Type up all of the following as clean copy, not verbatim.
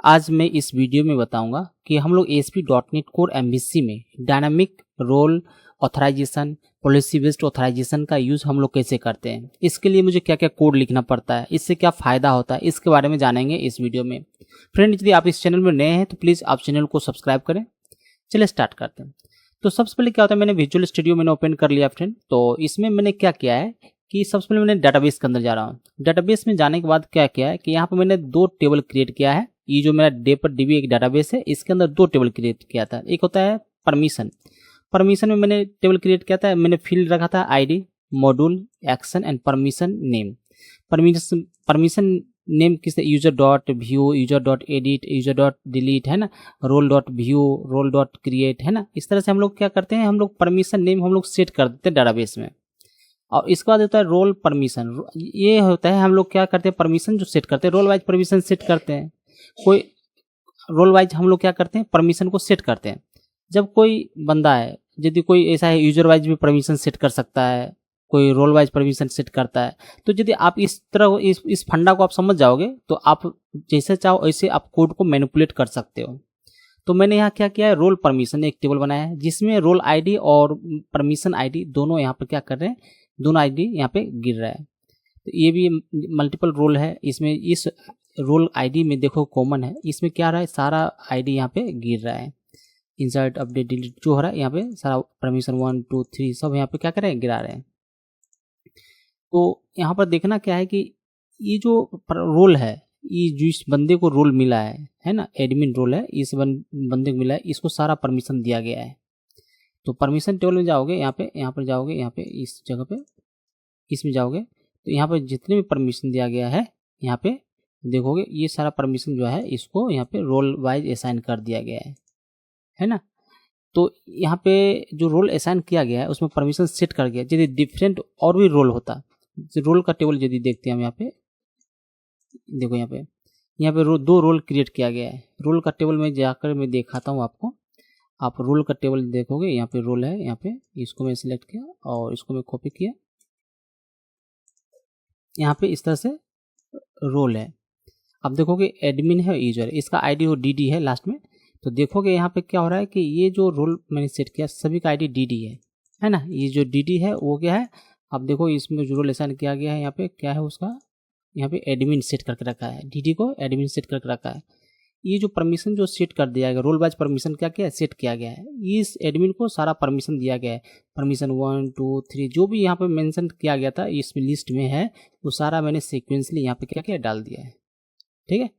आज मैं इस वीडियो में बताऊंगा कि हम लोग ASP.NET कोर MVC में dynamic role authorisation, policy based authorisation का यूज़ हम लोग कैसे करते हैं, इसके लिए मुझे क्या क्या कोड लिखना पड़ता है, इससे क्या फ़ायदा होता है, इसके बारे में जानेंगे इस वीडियो में। फ्रेंड, यदि आप इस चैनल में नए हैं तो प्लीज़ आप चैनल को सब्सक्राइब करें। चलिए स्टार्ट करते हैं। तो सबसे पहले क्या होता है, मैंने विजुअल स्टूडियो मैंने ओपन कर लिया फ्रेंड। तो इसमें मैंने क्या किया है कि सबसे पहले मैंने डाटाबेस के अंदर जा रहा हूँ। डाटाबेस में जाने के बाद क्या किया है कि यहाँ पर मैंने दो टेबल क्रिएट किया है। ये जो मेरा DB एक डाटाबेस है, इसके अंदर दो टेबल क्रिएट किया था। एक होता है परमिशन में मैंने टेबल क्रिएट किया था। मैंने फील्ड रखा था ID, module, action and permission name. Permission name किस user dot view, user dot edit, user dot delete, है ना, role dot view, role dot create, है ना। इस तरह से हम लोग क्या करते हैं, हम लोग परमिशन नेम हम लोग सेट कर देते हैं डाटाबेस में। और इसके बाद होता है रोल परमिशन। ये होता है हम लोग क्या करते हैं, परमिशन जो सेट करते हैं, रोल वाइज परमिशन सेट करते हैं। कोई रोल वाइज हम लोग क्या करते हैं, परमिशन को सेट करते हैं। जब कोई बंदा है, यदि कोई ऐसा है यूजर वाइज भी परमिशन सेट कर सकता है, कोई रोल वाइज परमिशन सेट करता है। तो यदि आप इस तरह इस फंडा को आप समझ जाओगे तो आप जैसे चाहो वैसे आप कोड को मैनिपुलेट कर सकते हो। तो मैंने यहाँ क्या किया है, रोल परमिशन एक टेबल बनाया है जिसमें रोल ID और परमिशन ID दोनों यहाँ पर क्या कर रहे हैं, दोनों ID यहाँ पे गिर रहा है। तो ये भी मल्टीपल रोल है, इसमें इस रोल ID में देखो कॉमन है, इसमें क्या रहा है, सारा ID यहाँ पे गिर रहा है। इंसर्ट, अपडेट, डिलीट जो हो रहा है यहाँ पे सारा परमिशन 1 2 3 सब यहाँ पे क्या कर रहे हैं, गिरा रहे हैं। तो यहाँ पर देखना क्या है कि ये जो रोल है, ये जो इस बंदे को रोल मिला है ना, एडमिन रोल है, इस बंदे को मिला है, इसको सारा परमिशन दिया गया है। तो परमिशन टेबल में जाओगे, यहाँ पर जाओगे, यहाँ पे इस जगह पे इसमें जाओगे तो यहाँ पर जितने भी परमिशन दिया गया है यहाँ पे देखोगे, ये सारा परमिशन जो है इसको यहाँ पे रोल वाइज असाइन कर दिया गया है ना। तो यहाँ पे जो रोल असाइन किया गया है उसमें परमिशन सेट कर गया। यदि डिफरेंट और भी रोल होता, रोल का टेबल यदि देखते हैं हम यहाँ पे देखो, यहाँ पे दो रोल क्रिएट किया गया है। रोल का टेबल में जाकर मैं दिखाता हूँ आपको। आप रोल का टेबल देखोगे, यहाँ पे रोल है, यहाँ पे इसको मैं सिलेक्ट किया और इसको मैं कॉपी किया। यहाँ पे इस तरह से रोल है। अब देखोगे एडमिन है, यूजर, इसका ID वो DD है लास्ट में। तो देखोगे यहाँ पे क्या हो रहा है कि ये जो रोल मैंने सेट किया सभी का ID DD है ना। ये जो DD है वो क्या है, अब देखो इसमें जो रोल असाइन किया गया है यहाँ पे क्या है उसका, यहाँ पे एडमिन सेट करके रखा है, DD को एडमिन सेट करके रखा है। ये जो परमिशन जो सेट कर दिया गया, रोल वाइज परमिशन क्या किया, सेट किया गया है। इस एडमिन को सारा परमिशन दिया गया है, परमिशन 1 2 3 जो भी यहाँ पे मेंशन किया गया था इस लिस्ट में है, वो सारा मैंने सीक्वेंसली यहाँ पे क्या किया, डाल दिया है। ठीक है।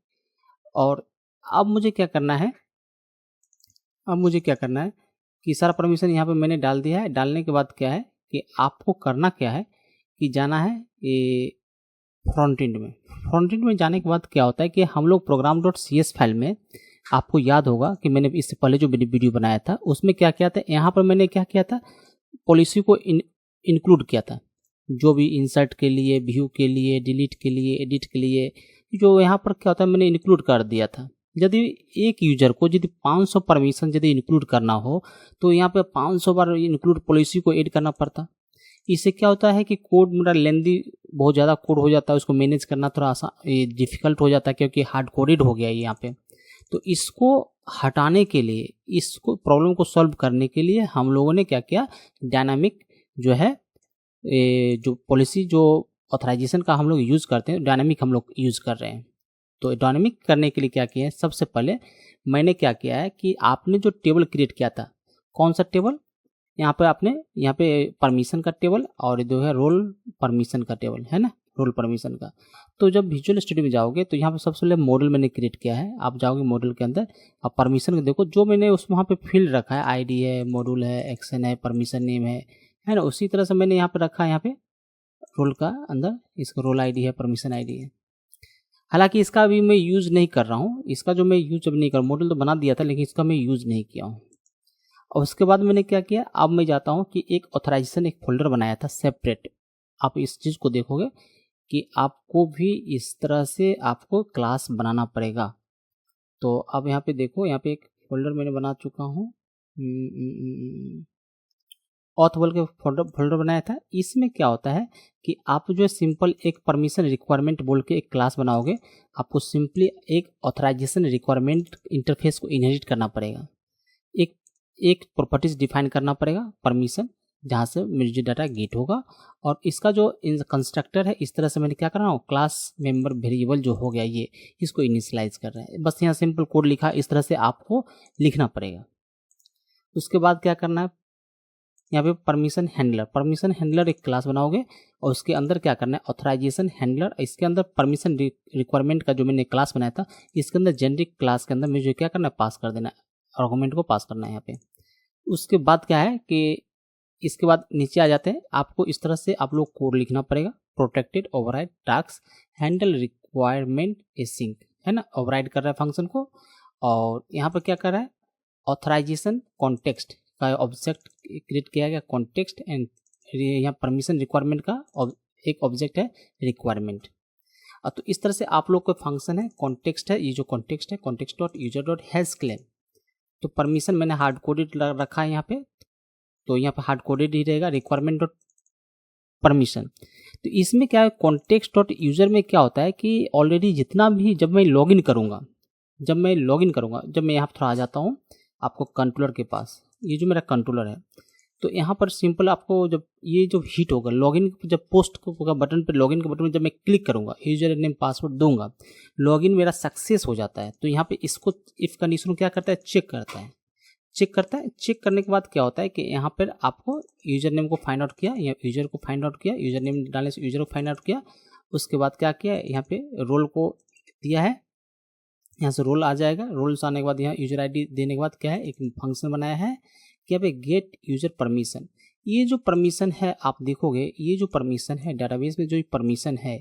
और अब मुझे क्या करना है, कि सारा परमिशन यहाँ पे मैंने डाल दिया है। डालने के बाद क्या है कि आपको करना क्या है कि जाना है ये फ्रंट एंड में जाने के बाद क्या होता है कि हम लोग program.cs फाइल में, आपको याद होगा कि मैंने इससे पहले जो वीडियो बनाया था उसमें क्या किया था, यहाँ पर मैंने क्या किया था, पॉलिसी को इंक्लूड किया था। जो भी इंसर्ट के लिए, व्यू के लिए, डिलीट के लिए, एडिट के लिए, जो यहाँ पर क्या होता है मैंने इंक्लूड कर दिया था। यदि एक यूजर को यदि 500 परमिशन यदि इंक्लूड करना हो तो यहाँ पे 500 बार इंक्लूड पॉलिसी को ऐड करना पड़ता। इससे क्या होता है कि कोड मेरा लेंदी, बहुत ज़्यादा कोड हो जाता है, उसको मैनेज करना थोड़ा आसान डिफ़िकल्ट हो जाता है क्योंकि हार्ड कोडेड हो गया है यहाँ पे। तो इसको हटाने के लिए, इसको प्रॉब्लम को सॉल्व करने के लिए हम लोगों ने क्या किया, डायनामिक जो है जो पॉलिसी जो ऑथराइजेशन का हम लोग यूज़ करते हैं, डायनामिक हम लोग यूज़ कर रहे हैं। तो डायनामिक करने के लिए क्या किया है, सबसे पहले मैंने क्या किया है कि आपने जो टेबल क्रिएट किया था, कौन सा टेबल, यहाँ पे परमिशन का टेबल और जो है रोल परमिशन का टेबल है ना, रोल परमिशन का। तो जब विजुअल स्टूडियो में जाओगे तो यहाँ पे सबसे पहले मॉडल मैंने क्रिएट किया है। आप जाओगे मॉडल के अंदर, अब परमिशन को देखो, जो मैंने उस वहाँ पे फील्ड रखा है, ID है, मॉड्यूल है, एक्शन है, परमिशन नेम है ना, उसी तरह से मैंने यहाँ पे रखा है। यहाँ पे रोल का अंदर इसका रोल ID है, परमिशन ID है। हालांकि इसका अभी मैं यूज़ नहीं कर रहा हूँ, इसका जो मैं यूज अभी नहीं कर, मॉडल तो बना दिया था लेकिन इसका मैं यूज़ नहीं किया हूँ। और उसके बाद मैंने क्या किया, अब मैं जाता हूँ कि एक ऑथराइजेशन एक फोल्डर बनाया था सेपरेट। आप इस चीज़ को देखोगे कि आपको भी इस तरह से आपको क्लास बनाना पड़ेगा। तो अब यहाँ पे देखो, यहाँ पे एक फोल्डर मैंने बना चुका हूँ, ऑथ बोल के फोल्डर बनाया था। इसमें क्या होता है कि आप जो है सिंपल एक परमिशन रिक्वायरमेंट बोल के एक क्लास बनाओगे, आपको सिंपली एक ऑथराइजेशन रिक्वायरमेंट इंटरफेस को इनहेरिट करना पड़ेगा, एक एक प्रॉपर्टीज डिफाइन करना पड़ेगा परमिशन, जहाँ से मेरे डाटा गेट होगा। और इसका जो कंस्ट्रक्टर है, इस तरह से मैंने क्या कर रहा हूँ, क्लास मेंबर वेरिएबल जो हो गया ये, इसको इनिशियलाइज कर रहे हैं। बस यहाँ सिंपल कोड लिखा, इस तरह से आपको लिखना पड़ेगा। उसके बाद क्या करना है, यहाँ पे परमिशन हैंडलर एक क्लास बनाओगे और उसके अंदर क्या करना है, ऑथराइजेशन हैंडलर। इसके अंदर परमिशन रिक्वायरमेंट का जो मैंने क्लास बनाया था, इसके अंदर जेनरिक क्लास के अंदर मुझे क्या करना है, पास कर देना है, आर्गुमेंट को पास करना है यहाँ पे। उसके बाद क्या है कि इसके बाद नीचे आ जाते हैं, आपको इस तरह से आप लोग कोड लिखना पड़ेगा। Protected override task handle requirement async, है ना, ओवरराइड कर रहा है फंक्शन को। और यहाँ पर क्या कर रहा है, ऑथराइजेशन कॉन्टेक्स्ट का ऑब्जेक्ट क्रिएट किया गया, कॉन्टेक्स्ट एंड यहाँ परमिशन रिक्वायरमेंट का एक ऑब्जेक्ट है रिक्वायरमेंट। तो इस तरह से आप लोग का फंक्शन है, कॉन्टेक्स्ट है, ये जो कॉन्टेक्स्ट है context dot user dot has claim. तो परमिशन मैंने हार्ड कोडेड रखा है यहाँ पे, तो यहाँ पे हार्ड कोडेड ही रहेगा, रिक्वायरमेंट डॉट परमिशन। तो इसमें क्या है, कॉन्टेक्स्ट डॉट यूजर में क्या होता है कि ऑलरेडी जितना भी जब मैं लॉगिन करूँगा, जब मैं यहाँ पर थोड़ा आ जाता हूँ आपको कंट्रोलर के पास, ये जो मेरा कंट्रोलर है, तो यहाँ पर सिंपल आपको जब ये जो हिट होगा लॉगिन, जब पोस्ट का बटन पे, लॉगिन के बटन पे जब मैं क्लिक करूँगा, यूजर नेम पासवर्ड दूंगा, लॉगिन मेरा सक्सेस हो जाता है। तो यहाँ पे इसको इफ कंडीशन क्या करता है, चेक करता है। चेक करने के बाद क्या होता है कि यहाँ पर आपको यूजर नेम को फाइंड आउट किया, या यूजर को फाइंड आउट किया, यूजर नेम डालने से यूजर को फाइंड आउट किया। उसके बाद क्या किया, यहाँ पे रोल को दिया है, यहाँ से रोल आ जाएगा। रोल्स आने के बाद यहाँ यूजर आईडी देने के बाद क्या है, एक फंक्शन बनाया है कि यहाँ पे गेट यूजर परमिशन। ये जो परमिशन है आप देखोगे, ये जो परमिशन है डेटाबेस में, जो परमिशन है,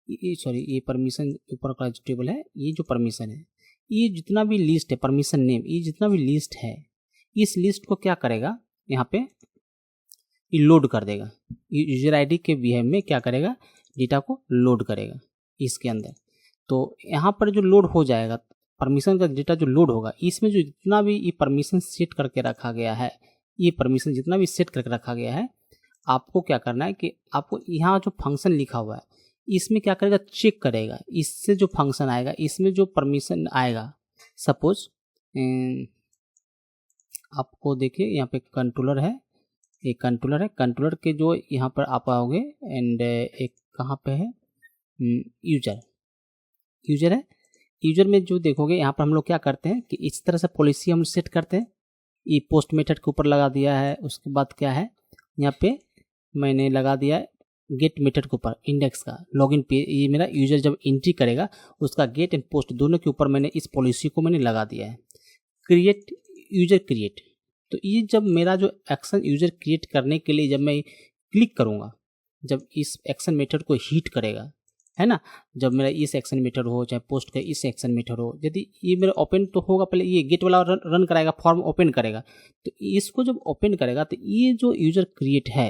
ये परमिशन ऊपर का जो टेबल है, ये जो परमिशन है, ये जितना भी लिस्ट है परमिशन नेम, ये जितना भी लिस्ट है, इस लिस्ट को क्या करेगा, यहाँ पे ये लोड कर देगा। यूजर आईडी के बिहेव में क्या करेगा, डेटा को लोड करेगा इसके अंदर। तो यहाँ पर जो लोड हो जाएगा, परमिशन का डेटा जो लोड होगा, इसमें जो जितना भी ये परमिशन सेट करके रखा गया है, ये परमिशन जितना भी सेट करके रखा गया है, आपको क्या करना है कि आपको यहाँ जो फंक्शन लिखा हुआ है, इसमें क्या करेगा, चेक करेगा। इससे जो फंक्शन आएगा, इसमें जो परमिशन आएगा, सपोज आपको देखिए यहाँ पे कंट्रोलर है, एक कंट्रोलर है, कंट्रोलर के जो यहाँ पर आप आओगे एंड एक कहाँ पे है, यूजर है। यूजर में जो देखोगे यहाँ पर हम लोग क्या करते हैं कि इस तरह से पॉलिसी हम सेट करते हैं। ये पोस्ट मेथड के ऊपर लगा दिया है। उसके बाद क्या है, यहाँ पे मैंने लगा दिया है गेट मेथड के ऊपर इंडेक्स का लॉगिन पे। ये मेरा यूजर जब एंट्री करेगा, उसका गेट एंड पोस्ट दोनों के ऊपर मैंने इस पॉलिसी को मैंने लगा दिया है। क्रिएट यूजर क्रिएट, तो ये जब मेरा जो एक्शन यूजर क्रिएट करने के लिए जब मैं क्लिक करूँगा, जब इस एक्शन मेथड को हिट करेगा, है ना, जब मेरा इस एक्शन मेथड हो चाहे पोस्ट का इस एक्शन मेथड हो, यदि ये मेरा ओपन तो होगा, पहले ये गेट वाला रन कराएगा, फॉर्म ओपन करेगा। तो इसको जब ओपन करेगा तो ये जो यूजर क्रिएट है,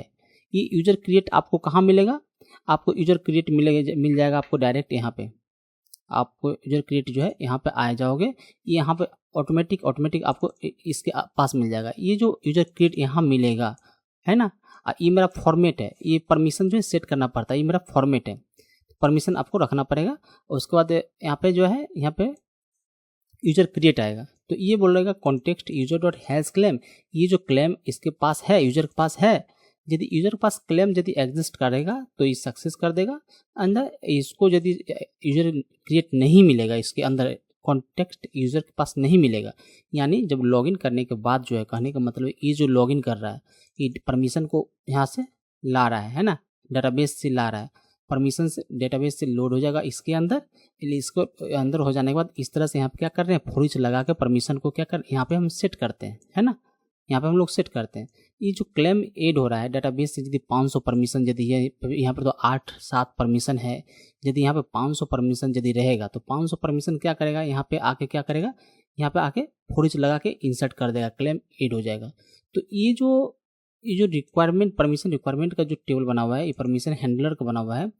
ये यूजर क्रिएट आपको कहाँ मिलेगा, आपको यूजर क्रिएट मिल जाएगा आपको डायरेक्ट यहाँ पे। आपको यूजर क्रिएट जो है यहाँ पे आ जाओगे, यहाँ पे ऑटोमेटिक आपको इसके पास मिल जाएगा। ये जो यूजर क्रिएट यहाँ मिलेगा, है ना, ये मेरा फॉर्मेट है। ये परमिशन जो है सेट करना पड़ता है, ये मेरा फॉर्मेट है, परमिशन आपको रखना पड़ेगा। और उसके बाद यहाँ पे जो है, यहाँ पे यूजर क्रिएट आएगा, तो ये बोल रहेगा context user dot has claim. ये जो क्लेम इसके पास है, यूजर के पास है, यदि यूजर के पास क्लेम यदि एग्जिस्ट करेगा तो ये सक्सेस कर देगा अंदर। इसको यदि यूजर क्रिएट नहीं मिलेगा, इसके अंदर कॉन्टेक्स्ट यूजर के पास नहीं मिलेगा, यानी जब लॉगिन करने के बाद जो है, कहने का मतलब ये जो लॉगिन कर रहा है, ये परमिशन को यहाँ से ला रहा है ना, डेटाबेस से ला रहा है, परमिशन से डेटाबेस से लोड हो जाएगा इसके अंदर। इसको अंदर हो जाने के बाद इस तरह से यहाँ पे क्या कर रहे हैं, फॉर ईच लगा के परमिशन को क्या कर, यहाँ पे हम सेट करते हैं, है ना, यहाँ पे हम लोग सेट करते हैं। ये जो क्लेम ऐड हो रहा है डेटाबेस से, यदि 500 परमिशन यदि है, यहाँ पर तो 8-7 परमिशन है, यदि यहाँ पे 500 परमिशन यदि रहेगा तो 500 परमिशन क्या करेगा, यहाँ पे आके क्या करेगा, यहाँ पे आके फॉर ईच लगा के इंसर्ट कर देगा, क्लेम ऐड हो जाएगा। तो ये जो रिक्वायरमेंट, परमिशन रिक्वायरमेंट का जो टेबल बना हुआ है, ये परमिशन हैंडलर का बना हुआ है,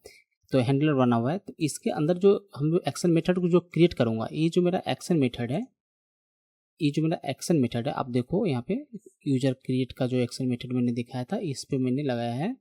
तो हैंडलर बना हुआ है। तो इसके अंदर जो हम एक्शन मेथड को जो क्रिएट करूँगा, ये जो मेरा एक्शन मेथड है, ये जो मेरा एक्शन मेथड है, आप देखो यहाँ पे यूजर क्रिएट का जो एक्शन मेथड मैंने दिखाया था, इस पे मैंने लगाया है।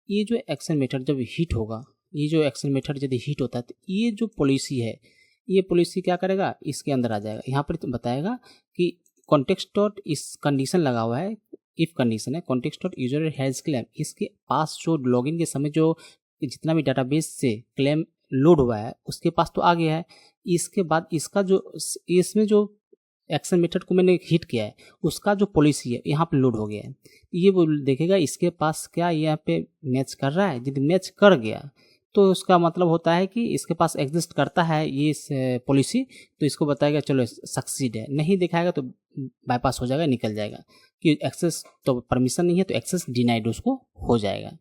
ये जो एक्शन मेथड जब हिट होगा, ये जो एक्शन मेथड यदि हिट होता है तो ये जो पॉलिसी है, ये पॉलिसी क्या करेगा, इसके अंदर आ जाएगा। यहाँ पर तो बताएगा कि कॉन्टेक्स्ट डॉट इस कंडीशन लगा हुआ है, इफ कंडीशन है context dot user has claim, इसके पास जो लॉगिन के समय जो जितना भी डाटाबेस से क्लेम लोड हुआ है उसके पास तो आ गया है। इसके बाद इसका जो इसमें जो एक्शन मेथड को मैंने हिट किया है उसका जो पॉलिसी है यहाँ पे लोड हो गया है। ये वो देखेगा इसके पास क्या यहाँ पे मैच कर रहा है। यदि मैच कर गया तो उसका मतलब होता है कि इसके पास एग्जिस्ट करता है ये पॉलिसी, तो इसको बताएगा चलो सक्सीड है। नहीं दिखाएगा तो बाईपास हो जाएगा, निकल जाएगा कि एक्सेस तो परमिशन नहीं है, तो एक्सेस डिनाइड उसको हो जाएगा।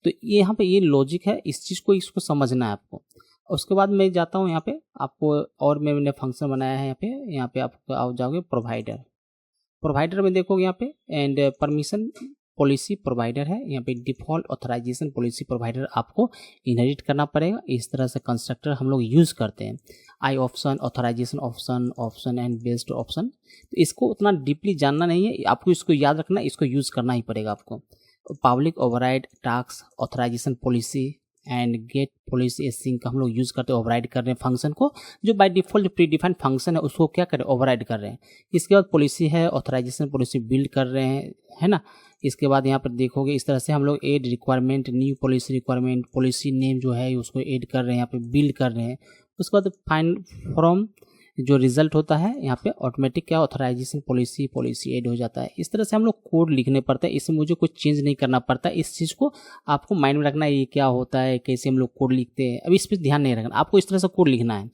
तो ये यहाँ पे ये लॉजिक है, इस चीज़ को इसको समझना है आपको। उसके बाद मैं जाता हूँ यहाँ पे आपको, और मैंने फंक्शन बनाया है यहाँ पे आप जाओगे प्रोवाइडर में देखोगे यहाँ पे एंड परमिशन पॉलिसी प्रोवाइडर है। यहाँ पे डिफ़ॉल्ट ऑथराइजेशन पॉलिसी प्रोवाइडर आपको इनहेरिट करना पड़ेगा। इस तरह से कंस्ट्रक्टर हम लोग यूज़ करते हैं। I option, authorisation option and based option. तो इसको उतना डीपली जानना नहीं है आपको, इसको याद रखना, इसको यूज़ करना ही पड़ेगा आपको। Public override task authorisation policy and get policy async का हम लोग यूज़ करते हैं। ओवरराइड कर रहे हैं फंक्शन को, जो बाय डिफ़ॉल्ट जो प्री डिफाइंड फंक्शन है उसको क्या करें, ओवरराइड कर रहे हैं। इसके बाद पॉलिसी है, ऑथराइजेशन पॉलिसी बिल्ड कर रहे हैं, है ना। इसके बाद यहाँ पर देखोगे इस तरह से हम लोग add requirement, new policy requirement, policy name जो है उसको ऐड कर रहे हैं, यहाँ पे बिल्ड कर रहे हैं। उसके बाद फाइंड फ्रॉम जो रिजल्ट होता है यहाँ पे ऑटोमेटिक क्या ऑथराइजेशन पॉलिसी ऐड हो जाता है। इस तरह से हम लोग कोड लिखने पड़ता है, इसमें मुझे कुछ चेंज नहीं करना पड़ता। इस चीज़ को आपको माइंड में रखना है, ये क्या होता है, कैसे हम लोग कोड लिखते हैं, अब इस पर ध्यान नहीं रखना। आपको इस तरह से कोड लिखना है,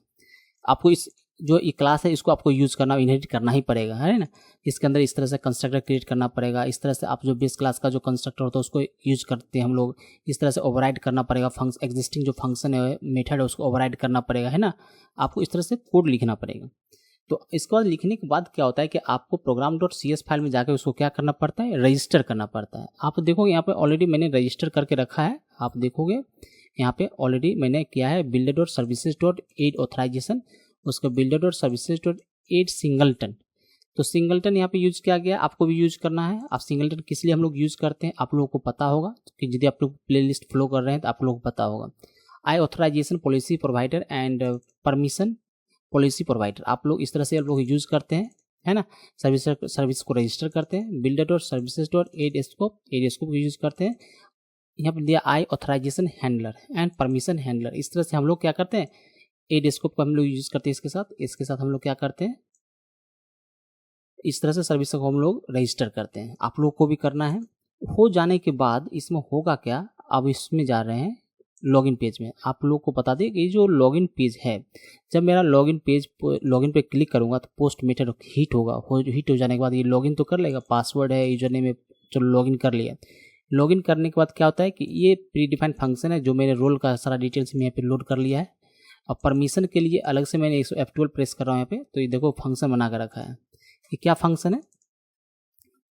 आपको इस जो ये क्लास है इसको आपको यूज़ करना, इनहेरिट करना ही पड़ेगा, है ना। इसके अंदर इस तरह से कंस्ट्रक्टर क्रिएट करना पड़ेगा। इस तरह से आप जो बेस क्लास का जो कंस्ट्रक्टर होता है उसको यूज़ करते हैं हम लोग। इस तरह से ओवरराइड करना पड़ेगा, एग्जिस्टिंग जो फंक्शन है मेथड है उसको ओवरराइड करना पड़ेगा, है ना। आपको इस तरह से कोड लिखना पड़ेगा। तो इसके बाद लिखने के बाद क्या होता है कि आपको program.cs फाइल में जाकर उसको क्या करना पड़ता है, रजिस्टर करना पड़ता है। आप देखोगे यहाँ पे ऑलरेडी मैंने रजिस्टर करके रखा है। आप देखोगे यहाँ पे ऑलरेडी मैंने किया है builder.services.aid ऑथराइजेशन, उसका builder.services.aid सिंगलटन। तो सिंगलटन यहाँ पे यूज़ किया गया, आपको भी यूज़ करना है। आप सिंगलटन किस लिए हम लोग यूज़ करते हैं आप लोगों को पता होगा, कि यदि आप लोग प्ले लिस्ट फ्लो कर रहे हैं तो आप लोगों को पता होगा। I authorisation policy provider and permission policy provider, आप लोग इस तरह से आप लोग यूज़ करते हैं, है ना। सर्विस को रजिस्टर करते हैं। builder.services.aid स्कोप यूज़ करते हैं। यहाँ पर दिया I authorisation handler and permission handler. इस तरह से हम लोग क्या करते हैं, एड स्कोप को हम लोग यूज़ करते हैं। इसके साथ हम लोग क्या करते हैं, इस तरह से सर्विस को हम लोग रजिस्टर करते हैं। आप लोग को भी करना है। हो जाने के बाद इसमें होगा क्या, अब इसमें जा रहे हैं लॉगिन पेज में। आप लोग को बता दें कि ये जो लॉगिन पेज है, जब मेरा लॉगिन पे क्लिक करूंगा तो पोस्ट मेथड हिट होगा। हिट हो जाने के बाद ये लॉगिन तो कर लेगा, पासवर्ड है, यूजर नेम है, चलो लॉगिन कर लिया। लॉगिन करने के बाद क्या होता है कि ये प्री डिफाइंड फंक्शन है जो मेरे रोल का सारा डिटेल्स मैं यहाँ पे लोड कर लिया है। और परमिशन के लिए अलग से मैंने F12 प्रेस कर रहा हूँ यहाँ पे, तो ये देखो फंक्शन बना कर रखा है। ये क्या फंक्शन है,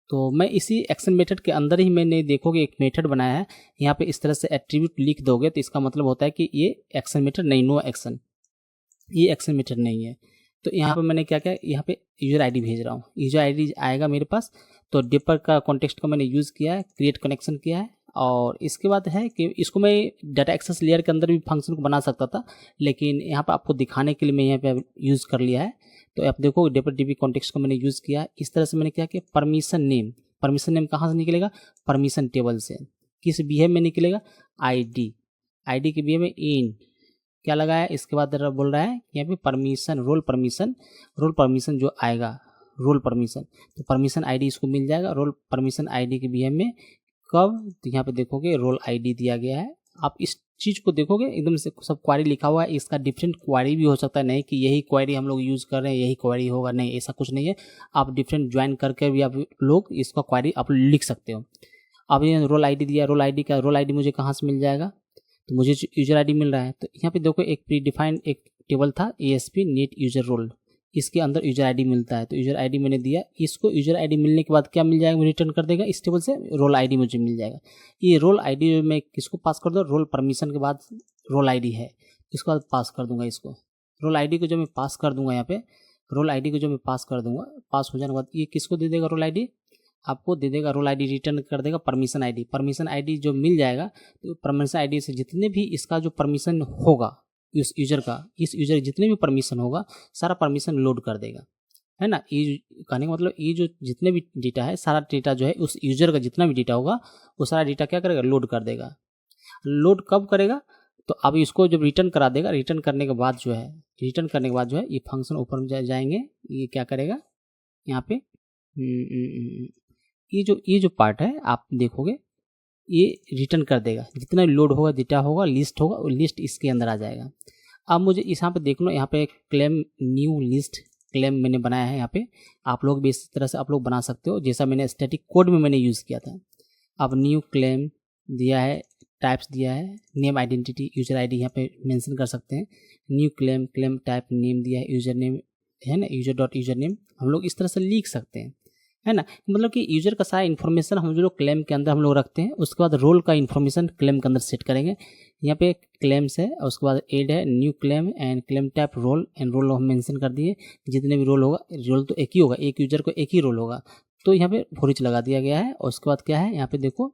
तो मैं इसी एक्शन मेथड के अंदर ही मैंने देखोगे एक मेथड बनाया है। यहाँ पे इस तरह से एट्रीब्यूट लिख दोगे तो इसका मतलब होता है कि ये एक्शन मेथड नहीं, नो एक्शन, ये एक्शन मेथड नहीं है। तो यहाँ पे मैंने क्या किया, यहाँ पे यूजर आईडी भेज रहा हूँ, यूजर आईडी आएगा मेरे पास। तो डिपर का कॉन्टेक्स्ट को मैंने यूज़ किया है, क्रिएट कनेक्शन किया है। और इसके बाद है कि इसको मैं डाटा एक्सेस लेयर के अंदर भी फंक्शन को बना सकता था, लेकिन यहाँ पर आपको दिखाने के लिए मैं यहाँ पे यूज़ कर लिया है। तो आप देखो डिपर डीबी कॉन्टेक्स्ट को मैंने यूज़ किया है। इस तरह से मैंने क्या किया, परमिशन नेम कहाँ से निकलेगा, परमिशन टेबल से। किस बिहेव में निकलेगा, आईडी के बिहेव में इन क्या लगाया। इसके बाद बोल रहा है यहाँ पे परमिशन, रोल परमिशन जो आएगा, रोल परमिशन, तो परमिशन आईडी इसको मिल जाएगा। रोल परमिशन आईडी के बिहेव में कब, तो यहाँ पे देखोगे रोल आईडी दिया गया है। आप इस चीज़ को देखोगे एकदम से सब क्वारी लिखा हुआ है। इसका डिफरेंट क्वारी भी हो सकता है, नहीं कि यही क्वारी हम लोग यूज़ कर रहे हैं यही क्वारी होगा, नहीं ऐसा कुछ नहीं है। आप डिफरेंट ज्वाइन करके भी आप लोग इसका क्वारी आप लिख सकते हो। अब ये रोल आईडी दिया, रोल आईडी मुझे कहाँ से मिल जाएगा, तो मुझे यूजर आईडी मिल रहा है। तो यहाँ पे देखो एक प्री डिफाइंड एक टेबल था ASP नेट यूजर रोल, इसके अंदर यूजर आईडी मिलता है। तो यूजर आईडी मैंने दिया, इसको यूजर आईडी मिलने के बाद क्या मिल जाएगा, रिटर्न कर देगा इस टेबल से, रोल आईडी मुझे मिल जाएगा। ये रोल आईडी मैं किसको पास कर दूँ, रोल परमिशन के बाद रोल आईडी है, इसके बाद पास कर दूंगा इसको। रोल आईडी को जब मैं पास कर दूंगा यहाँ पे, रोल आईडी को जो मैं पास कर दूंगा, पास हो जाने के बाद ये किसको दे देगा, रोल आईडी आपको दे देगा, रोल आईडी रिटर्न कर देगा परमिशन आईडी। परमिशन आईडी जो मिल जाएगा तो परमिशन आईडी से जितने भी इसका जो परमिशन होगा इस यूजर का, इस यूजर जितने भी परमिशन होगा सारा परमिशन लोड कर देगा, है ना। ये कहने का मतलब ये जो जितने भी डेटा है, सारा डेटा जो है उस यूजर का जितना भी डेटा होगा वो सारा डेटा क्या करेगा, लोड कर देगा। लोड कब करेगा, तो अब इसको जब रिटर्न करा देगा, रिटर्न करने के बाद जो है, रिटर्न करने के बाद जो है ये फंक्शन ऊपर में जाएंगे, ये क्या करेगा यहाँ पे ये जो पार्ट है आप देखोगे ये रिटर्न कर देगा, जितना लोड होगा डेटा होगा, लिस्ट होगा, वो लिस्ट इसके अंदर आ जाएगा। अब मुझे इस यहाँ पे देख लो, यहाँ पे क्लेम न्यू लिस्ट क्लेम मैंने बनाया है। यहाँ पे आप लोग भी इस तरह से आप लोग बना सकते हो, जैसा मैंने स्टैटिक कोड में मैंने यूज़ किया था। अब न्यू क्लेम दिया है, टाइप्स दिया है, नेम आइडेंटिटी यूजर आईडी यहाँ पे मेंशन कर सकते हैं। New claim, claim type name दिया है, यूजर नेम है ना, यूजर डॉट यूजर नेम हम लोग इस तरह से लिख सकते हैं, है ना। मतलब कि यूजर का सारा इन्फॉर्मेशन हम जो क्लेम के अंदर हम लोग रखते हैं, उसके बाद रोल का इन्फॉर्मेशन क्लेम के अंदर सेट करेंगे। यहाँ पे क्लेम्स है और उसके बाद एड है, new claim and claim type role and role हम मेंशन कर दिए। जितने भी रोल होगा, रोल तो एक ही होगा, एक यूजर को एक ही रोल होगा, तो यहाँ पे फॉर ईच लगा दिया गया है। और उसके बाद क्या है, यहाँ पे देखो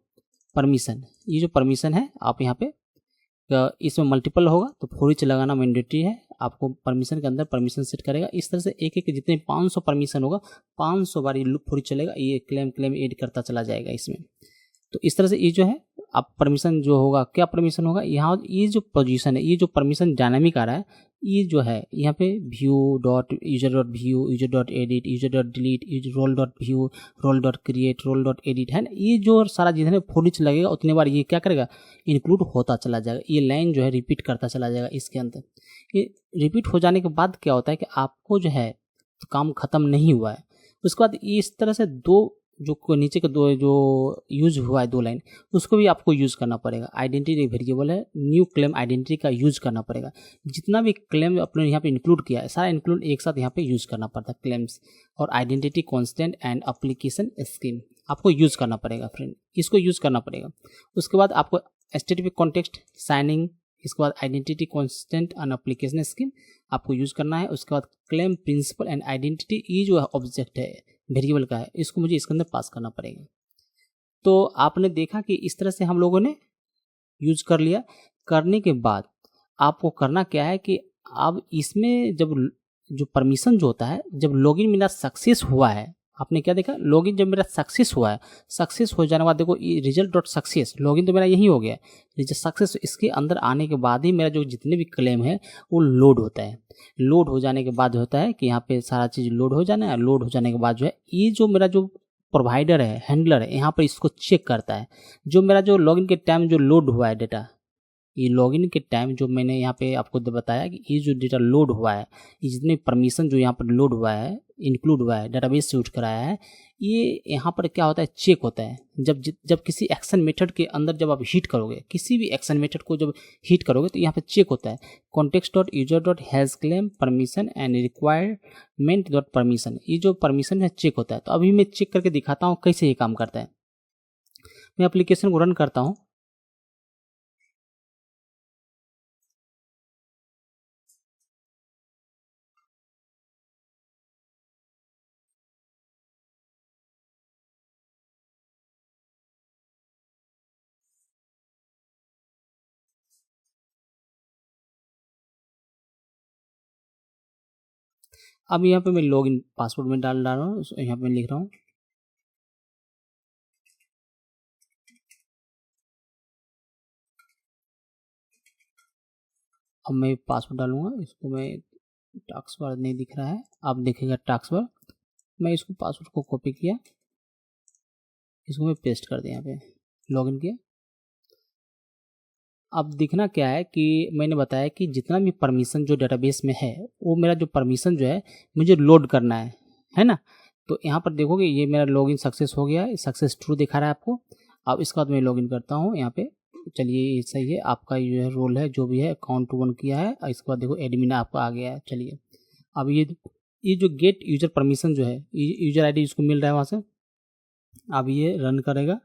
परमिशन, ये जो परमिशन है आप यहाँ पे इसमें मल्टीपल होगा तो फॉर ईच लगाना मैंडेटरी है, आपको परमिशन के अंदर परमिशन सेट करेगा। इस तरह से एक एक जितने 500 परमिशन होगा 500 बार ये फॉर ईच चलेगा, ये क्लेम ऐड करता चला जाएगा इसमें। तो इस तरह से ये जो है आप परमिशन जो होगा, क्या परमिशन होगा यहाँ, ये जो पोजीशन है, ये जो परमिशन डायनामिक आ रहा है, ये जो है यहाँ पे view dot user dot view, user dot edit, user dot delete, role dot view, role dot create, role dot edit, है ना। ये जो सारा जितने फॉर ईच लगेगा उतने बार ये क्या करेगा, इंक्लूड होता चला जाएगा। ये लाइन जो है रिपीट करता चला जाएगा इसके अंदर। ये रिपीट हो जाने के बाद क्या होता है कि आपको जो है काम खत्म नहीं हुआ है, उसके बाद इस तरह से दो जो नीचे के दो जो यूज हुआ है 2 लाइन, उसको भी आपको यूज़ करना पड़ेगा। आइडेंटिटी वेरिएबल है, न्यू क्लेम आइडेंटिटी का यूज़ करना पड़ेगा। जितना भी क्लेम अपने यहाँ पे इंक्लूड किया है सारा इंक्लूड एक साथ यहाँ पे यूज़ करना पड़ता है। क्लेम्स और identity constant and application scheme आपको यूज़ करना पड़ेगा फ्रेंड, इसको यूज़ करना पड़ेगा। उसके बाद आपको स्टैटिक कॉन्टेक्स्ट साइनिंग, इसके बाद identity constant and application scheme आपको यूज़ करना है। उसके बाद क्लेम प्रिंसिपल एंड आइडेंटिटी, ये जो है ऑब्जेक्ट है वेरिएबल का है, इसको मुझे इसके अंदर पास करना पड़ेगा। तो आपने देखा कि इस तरह से हम लोगों ने यूज कर लिया। करने के बाद आपको करना क्या है कि अब इसमें जब जो परमिशन जो होता है, जब लॉगिन मेरा सक्सेस हुआ है, आपने क्या देखा, लॉगिन जब मेरा सक्सेस हुआ है, सक्सेस हो जाने के बाद देखो ये रिजल्ट डॉट सक्सेस, लॉगिन तो मेरा यही हो गया, रिजल्ट सक्सेस, इसके अंदर आने के बाद ही मेरा जो जितने भी क्लेम है वो लोड होता है। लोड हो जाने के बाद होता है कि यहाँ पे सारा चीज़ लोड हो जाना है। लोड हो जाने के बाद जो है ये जो मेरा जो प्रोवाइडर है, हैंडलर है, यहाँ पर इसको चेक करता है। जो मेरा जो लॉगिन के टाइम जो लोड हुआ है डेटा, ये लॉगिन के टाइम जो मैंने यहाँ पे आपको बताया कि ये जो डेटा लोड हुआ है, ये जितने परमिशन जो यहाँ पर लोड हुआ है, इंक्लूड हुआ है, डेटाबेस से यूज कराया है, ये यहाँ पर क्या होता है, चेक होता है। जब किसी एक्शन मेथड के अंदर जब आप हिट करोगे, किसी भी एक्शन मेथड को जब हिट करोगे तो यहाँ पे चेक होता है context dot user dot has claim permission and requirement dot permission, ये जो परमिशन है चेक होता है। तो अभी मैं चेक करके दिखाता हूँ कैसे ये काम करता है। मैं एप्लीकेशन को रन करता हूँ। अब यहाँ पे मैं लॉगिन पासवर्ड में डाल रहा हूँ, यहाँ पे मैं लिख रहा हूँ अब मैं पासवर्ड डालूंगा। इसको मैं टास्क बार नहीं दिख रहा है, अब दिखेगा टास्क बार। मैं इसको पासवर्ड को कॉपी किया, इसको मैं पेस्ट कर दिया, यहाँ पे लॉगिन किया। अब दिखना क्या है कि मैंने बताया कि जितना भी परमिशन जो डेटाबेस में है वो मेरा जो परमिशन जो है मुझे लोड करना है ना। तो यहाँ पर देखोगे ये मेरा लॉगिन सक्सेस हो गया है, सक्सेस ट्रू दिखा रहा है आपको। अब इसके बाद मैं लॉगिन करता हूँ यहाँ पे। चलिए सही है, आपका जो है रोल है जो भी है अकाउंट 1 किया है। इसके बाद देखो एडमिन आपका आ गया है। चलिए अब ये जो गेट यूजर परमिशन जो है, यूजर आईडी इसको मिल रहा है वहाँ से। अब ये रन करेगा।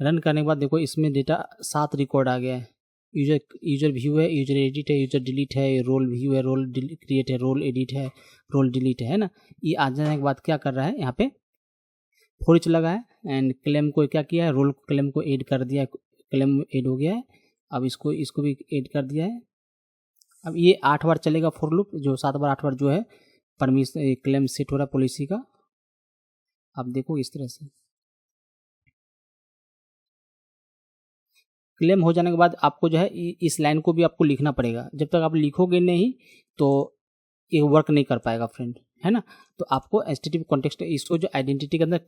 रन करने के बाद देखो इसमें डेटा 7 रिकॉर्ड आ गया है। यूजर यूजर व्यू है, यूजर एडिट है, यूजर डिलीट है, रोल व्यू है, रोल क्रिएट है, रोल एडिट है, रोल डिलीट है ना। ये आ जाने के बाद क्या कर रहा है, यहाँ पे फॉर ईच लगा है एंड क्लेम को क्या किया है, रोल क्लेम को ऐड कर दिया है, क्लेम ऐड हो गया है। अब इसको भी ऐड कर दिया है। अब ये 8 बार चलेगा फॉर लूप, जो 7 बार 8 बार जो है परमिशन क्लेम सेट हो रहा है पॉलिसी का। आप देखो इस तरह से क्लेम हो जाने के बाद आपको जो है इस लाइन को भी आपको लिखना पड़ेगा। जब तक आप लिखोगे नहीं तो ये वर्क नहीं कर पाएगा फ्रेंड, है ना। तो आपको एसटीटीपी कॉन्टेक्स्ट इसको जो आइडेंटिटी के अंदर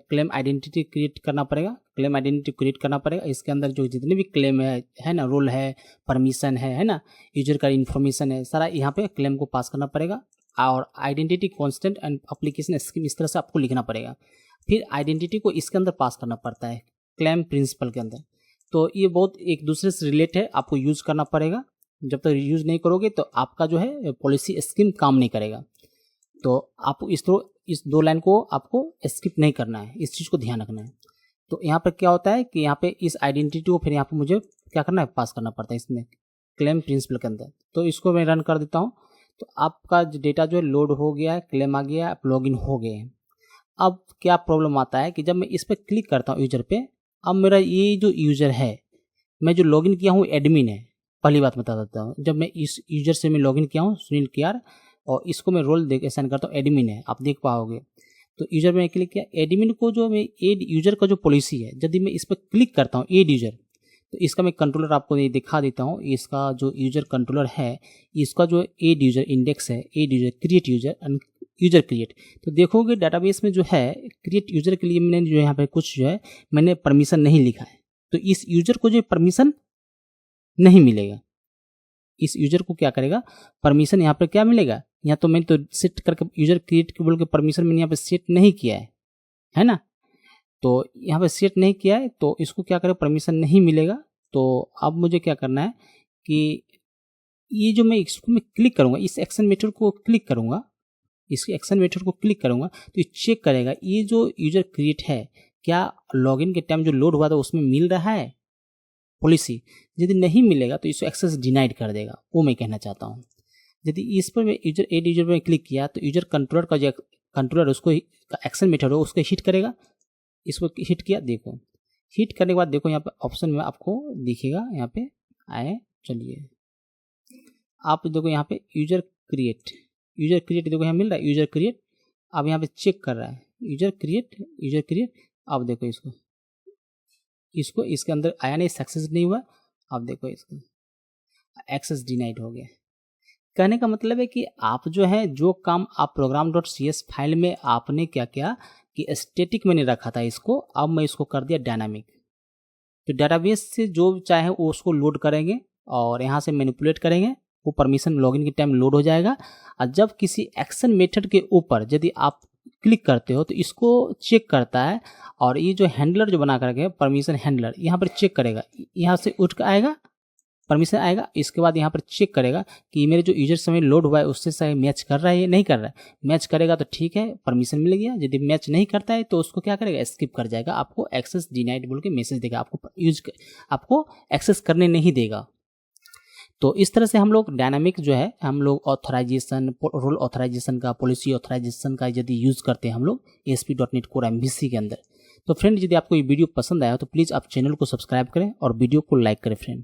क्लेम आइडेंटिटी क्रिएट करना पड़ेगा, क्लेम आइडेंटिटी क्रिएट करना पड़ेगा। इसके अंदर जो जितने भी क्लेम है ना, रोल है, परमिशन है ना, यूजर का इन्फॉर्मेशन है, सारा यहाँ पे क्लेम को पास करना पड़ेगा। और identity constant and application scheme इस तरह से आपको लिखना पड़ेगा। फिर आइडेंटिटी को इसके अंदर पास करना पड़ता है क्लेम प्रिंसिपल के अंदर। तो ये बहुत एक दूसरे से रिलेट है, आपको यूज करना पड़ेगा। जब तक यूज नहीं करोगे तो आपका जो है पॉलिसी स्कीम काम नहीं करेगा। तो आप इस 2 लाइन को आपको स्किप नहीं करना है, इस चीज़ को ध्यान रखना है। तो यहाँ पर क्या होता है कि यहाँ पे इस आइडेंटिटी को फिर यहाँ पे मुझे क्या करना है, पास करना पड़ता है इसमें क्लेम प्रिंसिपल के अंदर। तो इसको मैं रन कर देता हूँ। तो आपका डेटा जो है लोड हो गया है, क्लेम आ गया, आप लॉग इन हो गए हैं। अब क्या प्रॉब्लम आता है कि जब मैं इस पर क्लिक करता हूँ यूजर पे, अब मेरा ये जो यूजर है, मैं जो लॉगिन किया हूँ एडमिन है। पहली बात बता देता हूँ, जब मैं इस यूजर से मैं लॉगिन किया हूँ सुनील KR, और इसको मैं रोल देख असाइन करता हूँ एडमिन है, आप देख पाओगे। तो यूजर में क्लिक किया, एडमिन को जो मैं एड यूजर का जो पॉलिसी है, यदि मैं इस पर क्लिक करता हूँ एड यूजर, तो इसका मैं कंट्रोलर आपको ये दिखा देता हूँ। इसका जो यूजर कंट्रोलर है, इसका जो एड यूजर इंडेक्स है, add user, create user and user create. तो देखोगे डाटाबेस में जो है क्रिएट यूजर के लिए मैंने जो यहाँ पे कुछ जो है मैंने परमिशन नहीं लिखा है। तो इस यूजर को जो परमिशन नहीं मिलेगा। इस यूजर को क्या करेगा, परमिशन यहाँ पर क्या मिलेगा, यहाँ तो मैंने तो सेट करके यूजर क्रिएट के बोल के परमिशन मैंने यहाँ पे सेट नहीं किया है ना। तो यहाँ पे सेट नहीं किया है तो इसको क्या करें, परमिशन नहीं मिलेगा। तो अब मुझे क्या करना है कि ये जो मैं इसको मैं क्लिक करूँगा, इस एक्शन मेथड को क्लिक करूँगा, इस एक्शन मेथड को क्लिक करूँगा तो ये चेक करेगा ये जो यूजर क्रिएट है क्या लॉगिन के टाइम जो लोड हुआ था उसमें मिल रहा है पॉलिसी। यदि नहीं मिलेगा तो इसको एक्सेस डिनाइड कर देगा, वो मैं कहना चाहता हूँ। यदि इस पर मैं यूजर एड यूजर में क्लिक किया तो यूजर कंट्रोलर का जो कंट्रोलर उसको एक्शन मेथड हो उसको हिट करेगा। इसको हिट किया, देखो हिट करने के बाद देखो यहाँ पे ऑप्शन में आपको दिखेगा, यहाँ पे आए, चलिए आप देखो यहाँ पे यूजर क्रिएट देखो यहाँ मिल रहा है यूजर क्रिएट। अब यहाँ पे चेक कर रहा है यूजर क्रिएट। अब देखो इसको इसके अंदर आया नहीं, सक्सेस नहीं हुआ। अब देखो इसको एक्सेस डिनाइड हो गया। कहने का मतलब है कि आप जो है जो काम आप program.cs फाइल में आपने क्या किया कि स्टैटिक मैंने रखा था इसको, अब मैं इसको कर दिया डायनामिक। तो डेटाबेस से जो चाहे वो उसको लोड करेंगे और यहाँ से मैनिपुलेट करेंगे, वो परमिशन लॉगिन के टाइम लोड हो जाएगा। और जब किसी एक्शन मेथड के ऊपर यदि आप क्लिक करते हो तो इसको चेक करता है, और ये जो हैंडलर जो बना करके परमिशन हैंडलर यहाँ पर चेक करेगा, यहाँ से उठ कर आएगा परमिशन आएगा। इसके बाद यहाँ पर चेक करेगा कि मेरे जो यूजर समय लोड हुआ है उससे सही मैच कर रहा है या नहीं कर रहा है। मैच करेगा तो ठीक है, परमिशन मिल गया। यदि मैच नहीं करता है तो उसको क्या करेगा, स्किप कर जाएगा, आपको एक्सेस डिनाइड बोल के मैसेज देगा, आपको एक्सेस करने नहीं देगा। तो इस तरह से हम लोग डायनामिक जो है हम लोग ऑथराइजेशन, रोल ऑथराइजेशन का, पॉलिसी ऑथराइजेशन का यदि यूज़ करते हैं हम लोग ASP.NET Core MVC के अंदर। तो फ्रेंड यदि आपको ये वीडियो पसंद आया तो प्लीज़ आप चैनल को सब्सक्राइब करें और वीडियो को लाइक करें फ्रेंड।